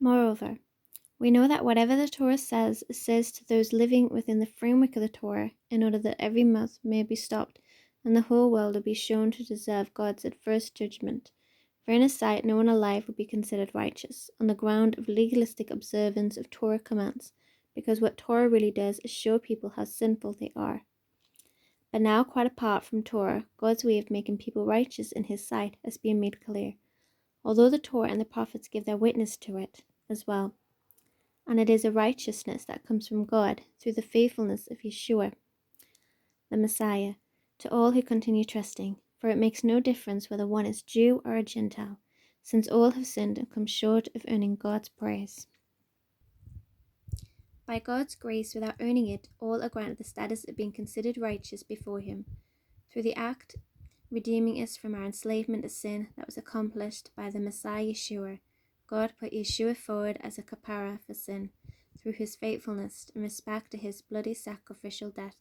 Moreover, we know that whatever the Torah says, it says to those living within the framework of the Torah, in order that every mouth may be stopped, and the whole world will be shown to deserve God's adverse judgment. For in his sight no one alive would be considered righteous, on the ground of legalistic observance of Torah commands, because what Torah really does is show people how sinful they are. But now, quite apart from Torah, God's way of making people righteous in his sight has been made clear, although the Torah and the prophets give their witness to it as well. And it is a righteousness that comes from God through the faithfulness of Yeshua, the Messiah, to all who continue trusting, for it makes no difference whether one is Jew or a Gentile, since all have sinned and come short of earning God's praise. By God's grace, without earning it, all are granted the status of being considered righteous before him, through the act redeeming us from our enslavement to sin that was accomplished by the Messiah Yeshua. God put Yeshua forward as a kapara for sin, through his faithfulness in respect to his bloody sacrificial death.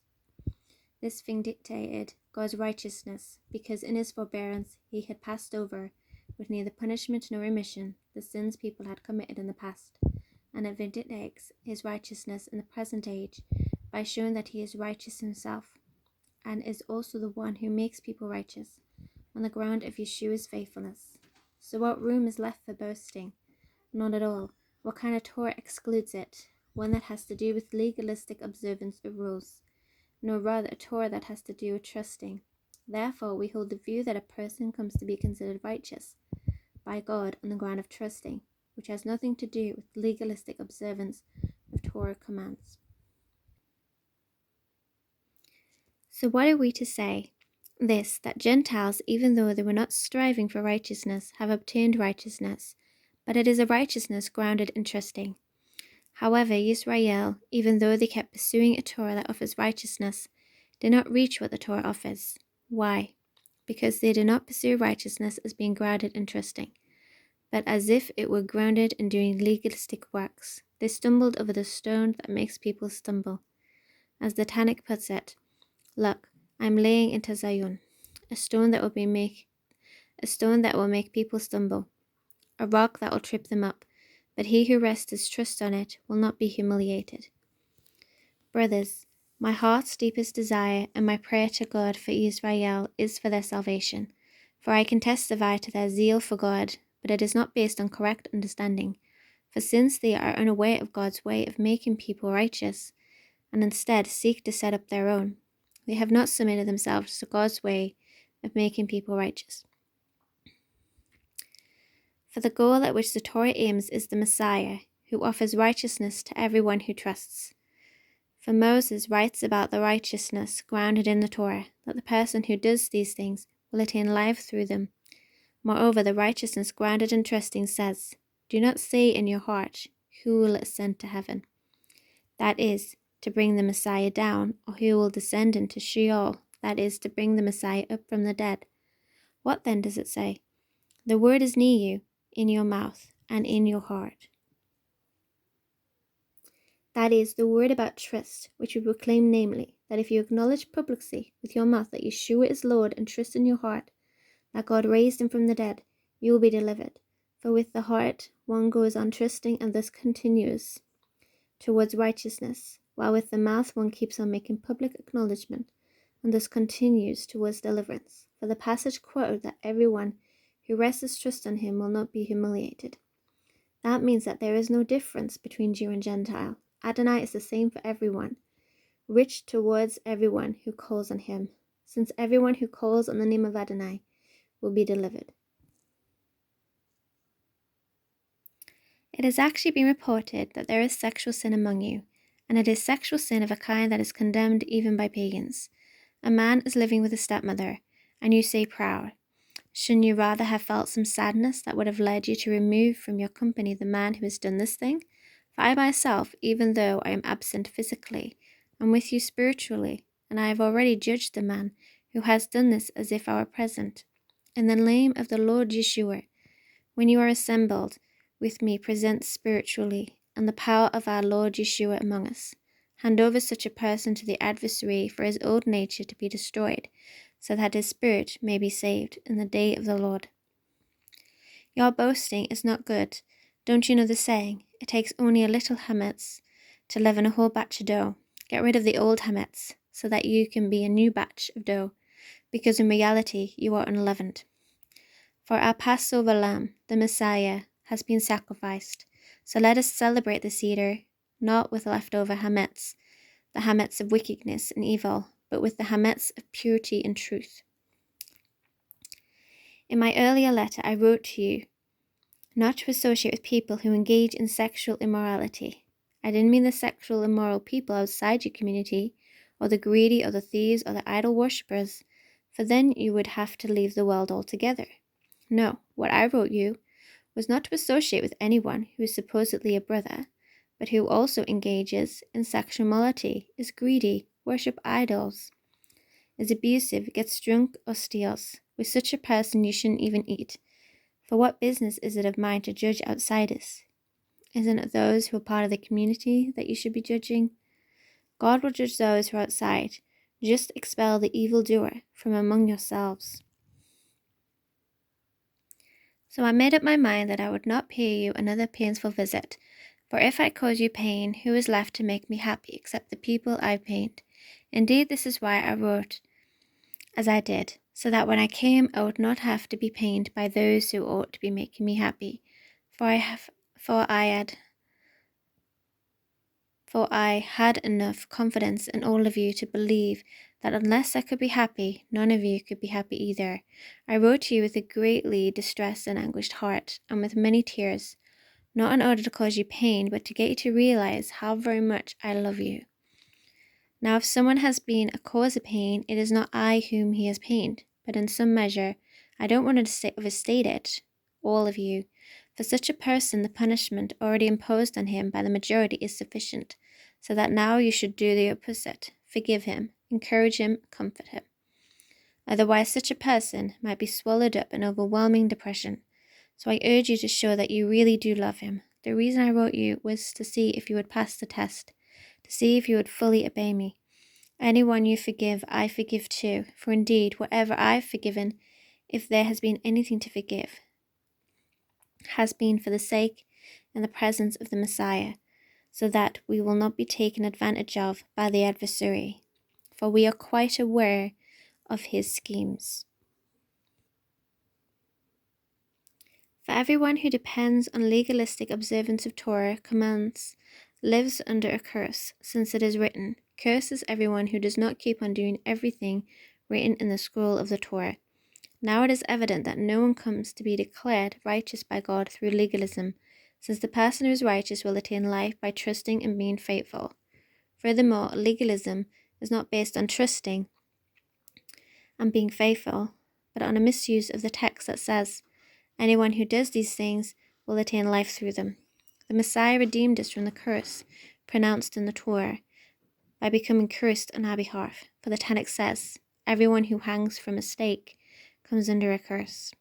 This vindicated God's righteousness, because in his forbearance he had passed over, with neither punishment nor remission, the sins people had committed in the past. And it vindicates his righteousness in the present age, by showing that he is righteous himself, and is also the one who makes people righteous, on the ground of Yeshua's faithfulness. So what room is left for boasting? None at all. What kind of Torah excludes it? One that has to do with legalistic observance of rules, nor rather a Torah that has to do with trusting. Therefore, we hold the view that a person comes to be considered righteous by God on the ground of trusting, which has nothing to do with legalistic observance of Torah commands. So what are we to say? This, that Gentiles, even though they were not striving for righteousness, have obtained righteousness, but it is a righteousness grounded in trusting. However, Israel, even though they kept pursuing a Torah that offers righteousness, did not reach what the Torah offers. Why? Because they did not pursue righteousness as being grounded in trusting, but as if it were grounded in doing legalistic works. They stumbled over the stone that makes people stumble. As the Tanakh puts it, "Look, I am laying into Zion a stone that will make people stumble, a rock that will trip them up, but he who rests his trust on it will not be humiliated." Brothers, my heart's deepest desire and my prayer to God for Israel is for their salvation, for I can testify to their zeal for God, but it is not based on correct understanding. For since they are unaware of God's way of making people righteous, and instead seek to set up their own, they have not submitted themselves to God's way of making people righteous. For the goal at which the Torah aims is the Messiah, who offers righteousness to everyone who trusts. For Moses writes about the righteousness grounded in the Torah, that the person who does these things will attain life through them. Moreover, the righteousness grounded in trusting says, "Do not say in your heart, who will ascend to heaven?" That is, to bring the Messiah down, or who will descend into Sheol, that is, to bring the Messiah up from the dead. What then does it say? The word is near you, in your mouth and in your heart. That is, the word about trust, which we proclaim, namely, that if you acknowledge publicly with your mouth that Yeshua is Lord and trust in your heart that God raised him from the dead, you will be delivered. For with the heart one goes on trusting and thus continues towards righteousness, while with the mouth one keeps on making public acknowledgement and thus continues towards deliverance. For the passage quoted that everyone who rests his trust on him will not be humiliated. That means that there is no difference between Jew and Gentile. Adonai is the same for everyone, rich towards everyone who calls on him, since everyone who calls on the name of Adonai will be delivered. It has actually been reported that there is sexual sin among you, and it is sexual sin of a kind that is condemned even by pagans. A man is living with a stepmother, and you say proud. Shouldn't you rather have felt some sadness that would have led you to remove from your company the man who has done this thing? For I myself, even though I am absent physically, am with you spiritually, and I have already judged the man who has done this as if I were present. In the name of the Lord Yeshua, when you are assembled with me, present spiritually, and the power of our Lord Yeshua among us. Hand over such a person to the adversary for his old nature to be destroyed, so that his spirit may be saved in the day of the Lord. Your boasting is not good, Don't you know the saying, it takes only a little hametz to leaven a whole batch of dough? Get rid of the old hametz so that you can be a new batch of dough, because in reality you are unleavened. For our Passover lamb, the Messiah, has been sacrificed. So let us celebrate the Seder, not with leftover hametz, the hametz of wickedness and evil, but with the hametz of purity and truth. In my earlier letter, I wrote to you not to associate with people who engage in sexual immorality. I didn't mean the sexual immoral people outside your community, or the greedy, or the thieves, or the idol worshippers, for then you would have to leave the world altogether. No, what I wrote you was not to associate with anyone who is supposedly a brother, but who also engages in sexual immorality, is greedy, worship idols, is abusive, gets drunk, or steals. With such a person you shouldn't even eat. For what business is it of mine to judge outsiders? Isn't it those who are part of the community that you should be judging? God will judge those who are outside. Just expel the evildoer from among yourselves. So I made up my mind that I would not pay you another painful visit, for if I cause you pain, who is left to make me happy except the people I pained? Indeed, this is why I wrote as I did, so that when I came I would not have to be pained by those who ought to be making me happy, for I had enough confidence in all of you to believe that unless I could be happy, none of you could be happy either. I wrote to you with a greatly distressed and anguished heart, and with many tears, not in order to cause you pain, but to get you to realize how very much I love you. Now, if someone has been a cause of pain, it is not I whom he has pained, but in some measure, I don't want to overstate it, all of you. For such a person, the punishment already imposed on him by the majority is sufficient, so that now you should do the opposite. Forgive him, encourage him, comfort him. Otherwise, such a person might be swallowed up in overwhelming depression. So I urge you to show that you really do love him. The reason I wrote you was to see if you would pass the test, to see if you would fully obey me. Anyone you forgive, I forgive too. For indeed, whatever I've forgiven, if there has been anything to forgive, has been for the sake and the presence of the Messiah, so that we will not be taken advantage of by the adversary, for we are quite aware of his schemes. For everyone who depends on legalistic observance of Torah commands lives under a curse, since it is written, "Curses everyone who does not keep on doing everything written in the scroll of the Torah." Now it is evident that no one comes to be declared righteous by God through legalism, since the person who is righteous will attain life by trusting and being faithful. Furthermore, legalism is not based on trusting and being faithful, but on a misuse of the text that says, "Anyone who does these things will attain life through them." The Messiah redeemed us from the curse pronounced in the Torah by becoming cursed on our behalf. For the text says, "Everyone who hangs from a stake comes under a curse."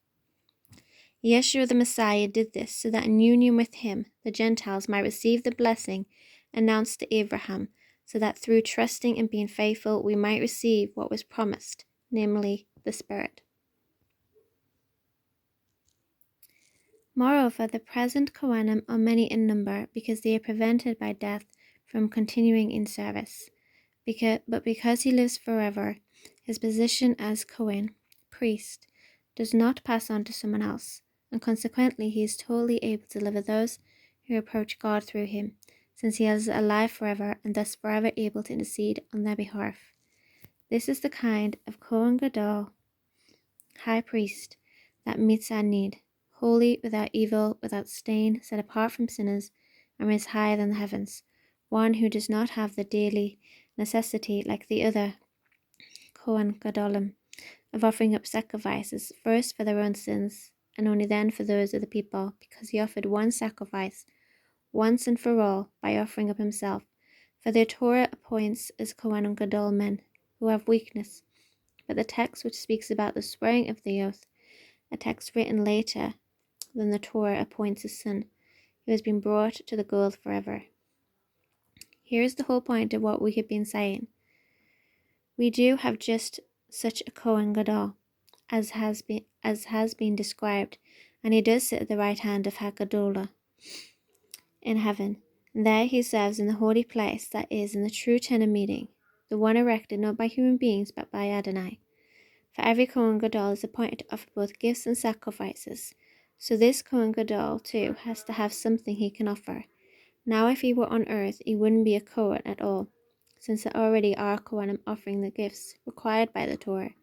Yeshua the Messiah did this so that in union with him, the Gentiles might receive the blessing announced to Abraham, so that through trusting and being faithful we might receive what was promised, namely the Spirit. Moreover, the present Kohanim are many in number, because they are prevented by death from continuing in service. But because he lives forever, his position as Kohen, priest, does not pass on to someone else, and consequently he is totally able to deliver those who approach God through him, since he is alive forever and thus forever able to intercede on their behalf. This is the kind of Kohen Gadol, high priest, that meets our need, holy, without evil, without stain, set apart from sinners, and raised higher than the heavens, one who does not have the daily necessity, like the other Kohen Gadolim, of offering up sacrifices, first for their own sins, and only then for those of the people, because he offered one sacrifice, once and for all, by offering up himself. For the Torah appoints as Kohen Gadol men who have weakness, but the text which speaks about the swearing of the oath, a text written later than the Torah, appoints a son who has been brought to the goal forever. Here is the whole point of what we have been saying. We do have just such a Kohen Gadol as has been described, and he does sit at the right hand of Hagadolah. in heaven. And there he serves in the holy place that is in the true tent of meeting, the one erected not by human beings but by Adonai. For every Kohen Gadol is appointed to offer both gifts and sacrifices. So this Kohen Gadol too has to have something he can offer. Now if he were on earth, he wouldn't be a Kohen at all, since there already are Kohanim offering the gifts required by the Torah.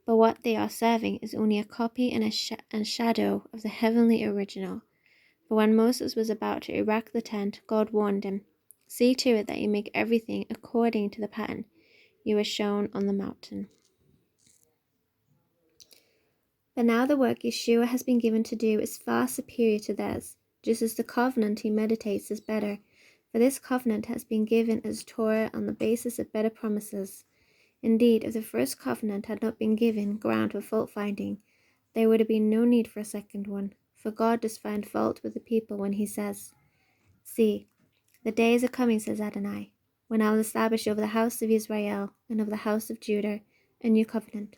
But what they are serving is only a copy and a shadow of the heavenly original. For when Moses was about to erect the tent, God warned him, "See to it that you make everything according to the pattern you were shown on the mountain." But now the work Yeshua has been given to do is far superior to theirs, just as the covenant he meditates is better. For this covenant has been given as Torah on the basis of better promises. Indeed, if the first covenant had not been given ground for fault-finding, there would have been no need for a second one. For God does find fault with the people when he says, "See, the days are coming, says Adonai, when I will establish over the house of Israel and over the house of Judah a new covenant.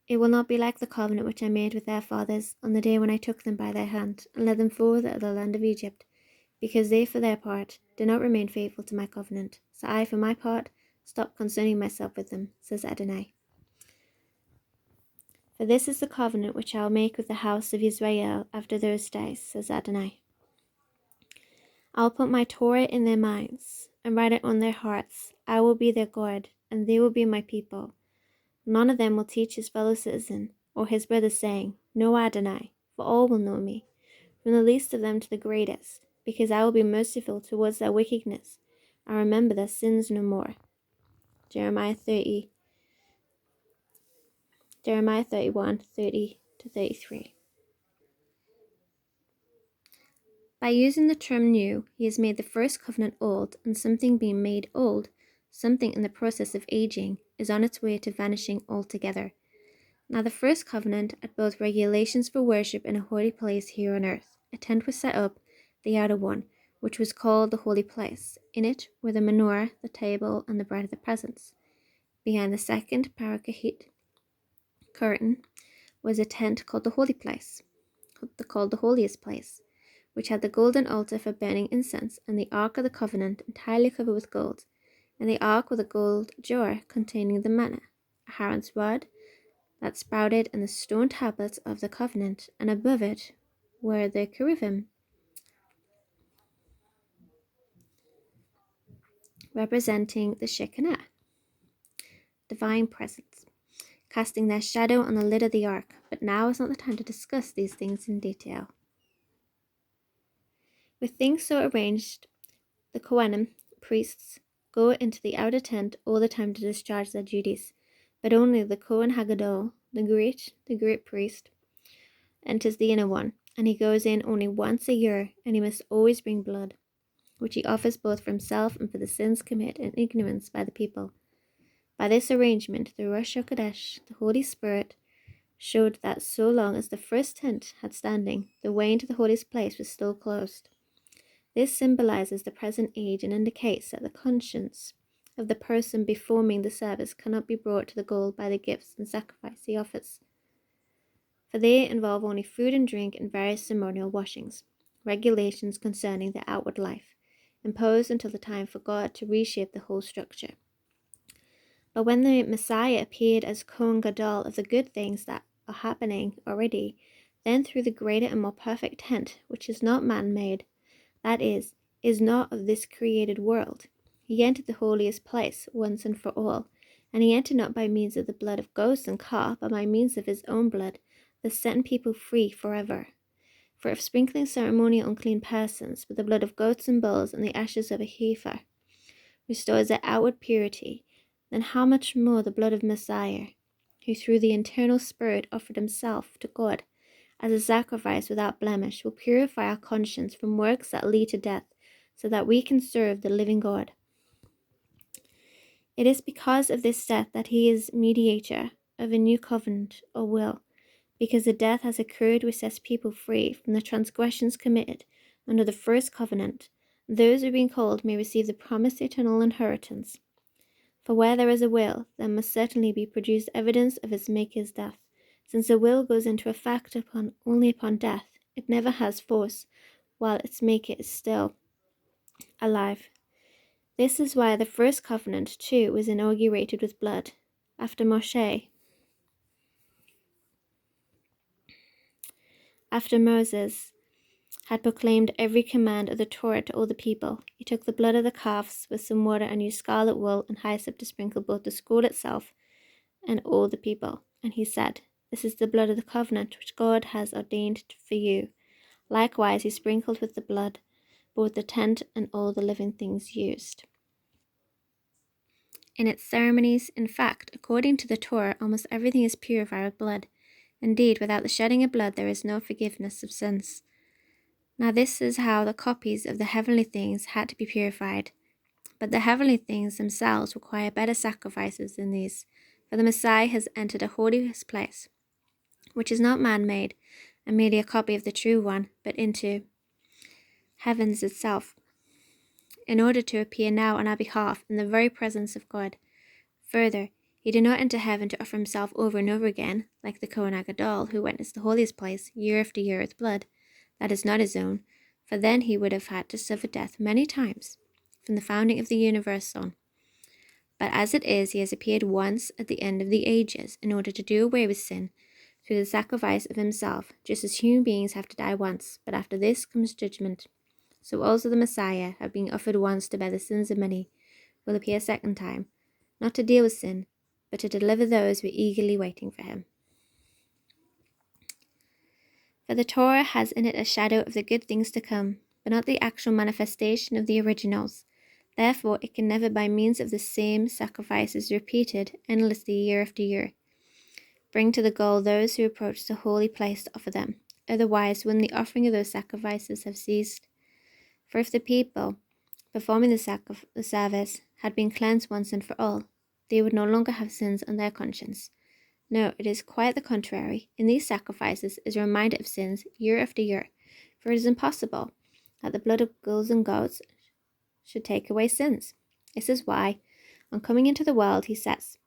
It will not be like the covenant which I made with their fathers on the day when I took them by their hand and led them forth out of the land of Egypt, because they for their part did not remain faithful to my covenant. So I for my part stopped concerning myself with them, says Adonai. For this is the covenant which I will make with the house of Israel after those days, says Adonai. I will put my Torah in their minds and write it on their hearts. I will be their God, and they will be my people. None of them will teach his fellow citizen or his brother, saying, Know Adonai, for all will know me, from the least of them to the greatest, because I will be merciful towards their wickedness, and remember their sins no more. Jeremiah 31, 30-33. By using the term new, he has made the first covenant old, and something being made old, something in the process of aging, is on its way to vanishing altogether. Now the first covenant had both regulations for worship in a holy place here on earth. A tent was set up, the outer one, which was called the holy place. In it were the menorah, the table, and the bread of the presence. Behind the second paracahit curtain was a tent called the holy place, called the holiest place, which had the golden altar for burning incense, and the ark of the covenant entirely covered with gold, and the ark with a gold jar containing the manna, Aaron's rod that sprouted, and the stone tablets of the covenant, and above it were the cherubim, representing the Shekinah, divine presence, casting their shadow on the lid of the ark. But now is not the time to discuss these things in detail. With things so arranged, the Kohanim, priests, go into the outer tent all the time to discharge their duties, but only the Kohen Hagadol, the great priest, enters the inner one, and he goes in only once a year, and he must always bring blood, which he offers both for himself and for the sins committed in ignorance by the people. By this arrangement, the Rosh HaKodesh, the Holy Spirit, showed that so long as the first tent had standing, the way into the holiest place was still closed. This symbolizes the present age and indicates that the conscience of the person performing the service cannot be brought to the goal by the gifts and sacrifice he offers, for they involve only food and drink and various ceremonial washings, regulations concerning the outward life, imposed until the time for God to reshape the whole structure. But when the Messiah appeared as Kohen Gadol of the good things that are happening already, then through the greater and more perfect tent, which is not man-made, that is not of this created world, he entered the holiest place once and for all, and he entered not by means of the blood of goats and calf, but by means of his own blood, thus setting people free forever. For if sprinkling ceremonial unclean persons with the blood of goats and bulls and the ashes of a heifer restores their outward purity, then how much more the blood of Messiah, who through the eternal Spirit offered himself to God as a sacrifice without blemish, will purify our conscience from works that lead to death, so that we can serve the living God. It is because of this death that he is mediator of a new covenant or will, because the death has occurred which sets people free from the transgressions committed under the first covenant. Those who are being called may receive the promised eternal inheritance. For where there is a will, there must certainly be produced evidence of its maker's death. Since a will goes into effect only upon death, it never has force, while its maker is still alive. This is why the first covenant, too, was inaugurated with blood. After Moses had proclaimed every command of the Torah to all the people, he took the blood of the calves with some water and used scarlet wool and hyssop to sprinkle both the scroll itself and all the people. And he said, "This is the blood of the covenant which God has ordained for you." Likewise, he sprinkled with the blood both the tent and all the living things used in its ceremonies. In fact, according to the Torah, almost everything is purified with blood. Indeed, without the shedding of blood, there is no forgiveness of sins. Now, this is how the copies of the heavenly things had to be purified. But the heavenly things themselves require better sacrifices than these, for the Messiah has entered a holiest place, which is not man-made, and merely a copy of the true one, but into heavens itself, in order to appear now on our behalf in the very presence of God. Further, he did not enter heaven to offer himself over and over again, like the Kohen Gadol, who witnessed the holiest place year after year with blood that is not his own, for then he would have had to suffer death many times from the founding of the universe on. But as it is, he has appeared once at the end of the ages in order to do away with sin through the sacrifice of himself, just as human beings have to die once, but after this comes judgment. So also the Messiah, having offered once to bear the sins of many, will appear a second time, not to deal with sin, but to deliver those who are eagerly waiting for him. For the Torah has in it a shadow of the good things to come, but not the actual manifestation of the originals. Therefore, it can never, by means of the same sacrifices repeated endlessly year after year, bring to the goal those who approach the holy place to offer them. Otherwise, wouldn't the offering of those sacrifices have ceased? For if the people performing the service had been cleansed once and for all, they would no longer have sins on their conscience. No, it is quite the contrary. In these sacrifices is a reminder of sins year after year, for it is impossible that the blood of bulls and goats should take away sins. This is why, on coming into the world, he says,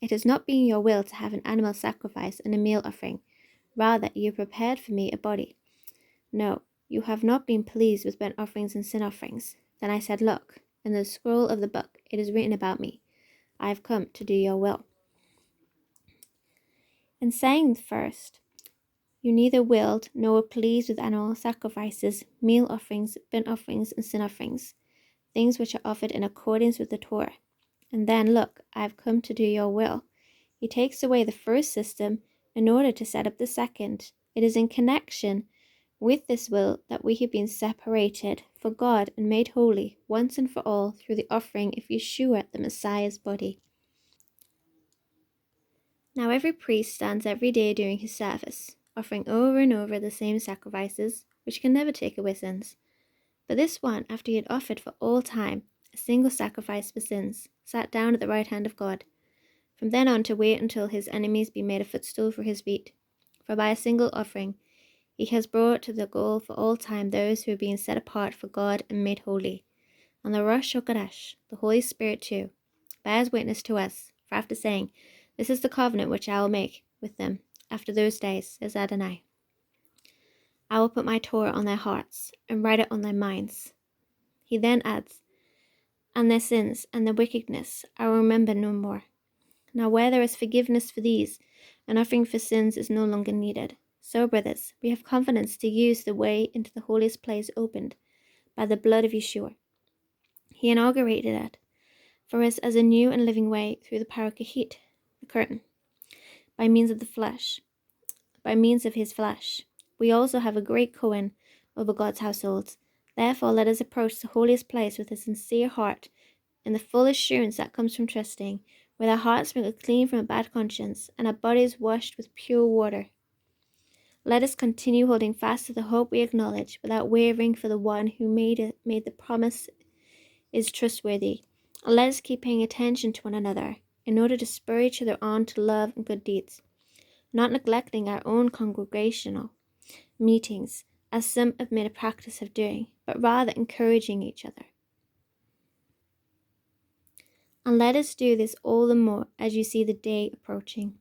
"It has not been your will to have an animal sacrifice and a meal offering. Rather, you prepared for me a body. No, you have not been pleased with burnt offerings and sin offerings." Then I said, "Look, in the scroll of the book it is written about me. I have come to do your will." In saying first, you neither willed nor were pleased with animal sacrifices, meal offerings, burnt offerings, and sin offerings, things which are offered in accordance with the Torah. And then, look, I have come to do your will. He takes away the first system in order to set up the second. It is in connection with this will that we have been separated for God and made holy once and for all through the offering of Yeshua, the Messiah's body. Now every priest stands every day during his service, offering over and over the same sacrifices, which can never take away sins. But this one, after he had offered for all time a single sacrifice for sins, sat down at the right hand of God, from then on to wait until his enemies be made a footstool for his feet. For by a single offering he has brought to the goal for all time those who are being set apart for God and made holy. And the Rosh HaKodesh, the Holy Spirit too, bears witness to us, for after saying, "This is the covenant which I will make with them after those days," says Adonai. "I will put my Torah on their hearts and write it on their minds." He then adds, "And their sins and their wickedness I will remember no more." Now where there is forgiveness for these, an offering for sins is no longer needed. So, brothers, we have confidence to use the way into the holiest place opened by the blood of Yeshua. He inaugurated it for us as a new and living way through the parakahit, the curtain, by means of his flesh. We also have a great Kohen over God's household. Therefore, let us approach the holiest place with a sincere heart, in the full assurance that comes from trusting, with our hearts sprinkled clean from a bad conscience, and our bodies washed with pure water. Let us continue holding fast to the hope we acknowledge, without wavering, for the one who made the promise is trustworthy. And let us keep paying attention to one another, in order to spur each other on to love and good deeds, not neglecting our own congregational meetings, as some have made a practice of doing, but rather encouraging each other. And let us do this all the more as you see the day approaching.